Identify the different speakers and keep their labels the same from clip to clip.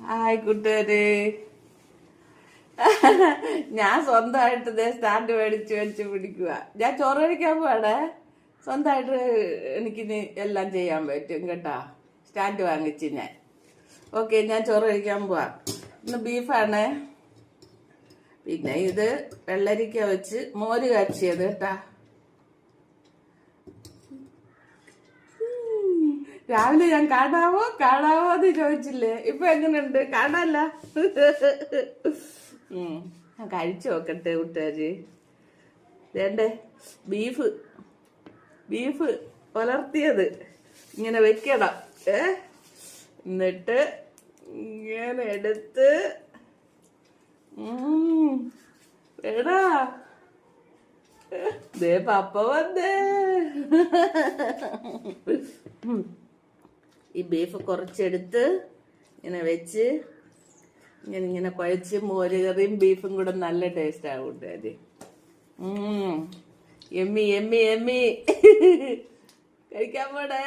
Speaker 1: Hi കൂട്ടുകാര്. ഞാൻ സ്വന്തമായിട്ട് സ്റ്റാൻഡ് മേടിച്ച് വെച്ച് പിടിക്കുക. ഞാൻ ചോറ് കഴിക്കാൻ പോവാടേ. സ്വന്തമായിട്ട് എനിക്കിനി എല്ലാം ചെയ്യാൻ പറ്റും കേട്ടാ. സ്റ്റാൻഡ് വാങ്ങിച്ച് ഞാൻ. ഓക്കെ, ഞാൻ ചോറ് കഴിക്കാൻ പോവാ. ഇന്ന് ബീഫാണ്. പിന്നെ ഇത് വെള്ളരിക്ക വെച്ച് മോര് കാച്ചിയത് കേട്ടാ. രാവിലെ ഞാൻ കാണാവോ എന്ന് ചോദിച്ചില്ലേ? ഇപ്പൊ എങ്ങനെയുണ്ട്? കാണാല്ല. ഞാൻ കഴിച്ചു നോക്കട്ടെ കൂട്ടുകാര്. വേണ്ടേ ബീഫ് പുലർത്തിയത് ഇങ്ങനെ വെക്കണം. എന്നിട്ട് ഇങ്ങനെ എടുത്ത് എടാ ദേ പപ്പ വന്നേ. ഈ ബീഫ് കുറച്ചെടുത്ത് ഇങ്ങനെ വെച്ച് ഇങ്ങനെ കുഴച്ച് മോര് കറിയും ബീഫും കൂടെ നല്ല ടേസ്റ്റ് ആവും കൂട്ടുകാര്. എമ്മി എമ്മി എമ്മി. കഴിക്കാൻ പോടേ.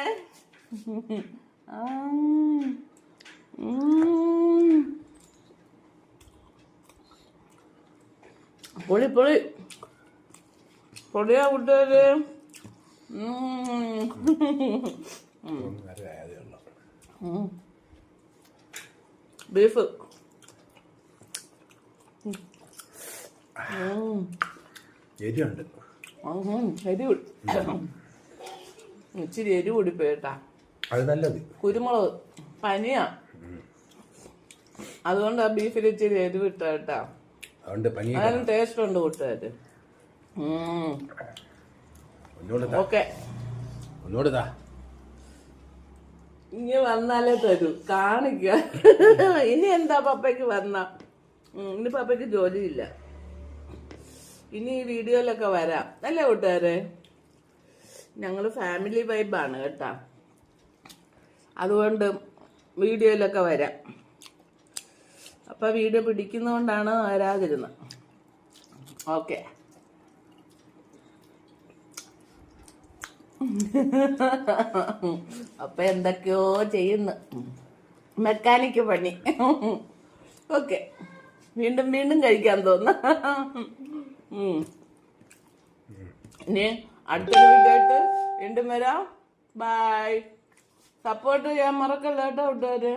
Speaker 1: പൊളിയാ കൂട്ടുകാര്. ബീഫ്
Speaker 2: എരിയുണ്ട്.
Speaker 1: ഇച്ചിരി എരി കൂടിപ്പോയിട്ടാ.
Speaker 2: അത് നല്ലത്.
Speaker 1: കുരുമുളക് പനിയാ, അതുകൊണ്ട് ആ ബീഫിൽ ഇച്ചിരി എരിവ് ഇട്ടാ. അതിനും ടേസ്റ്റ് ഉണ്ട് കൂട്ടുകാര്. ഓക്കെ, ഇനി വന്നാലേ തരൂ. കാണിക്ക. ഇനി എന്താ പപ്പയ്ക്ക് വന്ന? ഇനി പപ്പയ്ക്ക് ജോലിയില്ല. ഇനി ഈ വീഡിയോയിലൊക്കെ വരാം അല്ലേ കൂട്ടുകാരെ? ഞങ്ങള് ഫാമിലി വൈബാണ് കേട്ടാ. അതുകൊണ്ട് വീഡിയോയിലൊക്കെ വരാം. അപ്പൊ വീഡിയോ പിടിക്കുന്നോണ്ടാണ് വരാതിരുന്നത്. ഓക്കെ. അപ്പൊ എന്തൊക്കെയോ ചെയ്യുന്നു, മെക്കാനിക്ക് പണി. ഓക്കെ, വീണ്ടും കഴിക്കാൻ തോന്നുന്നു. ഇനി അടുത്തൊരു വീഡിയോ ആയിട്ട് വീണ്ടും വരാം. ബൈ. സപ്പോർട്ട് ചെയ്യാൻ മറക്കല്ല കേട്ടോ കൂട്ടുകാര്.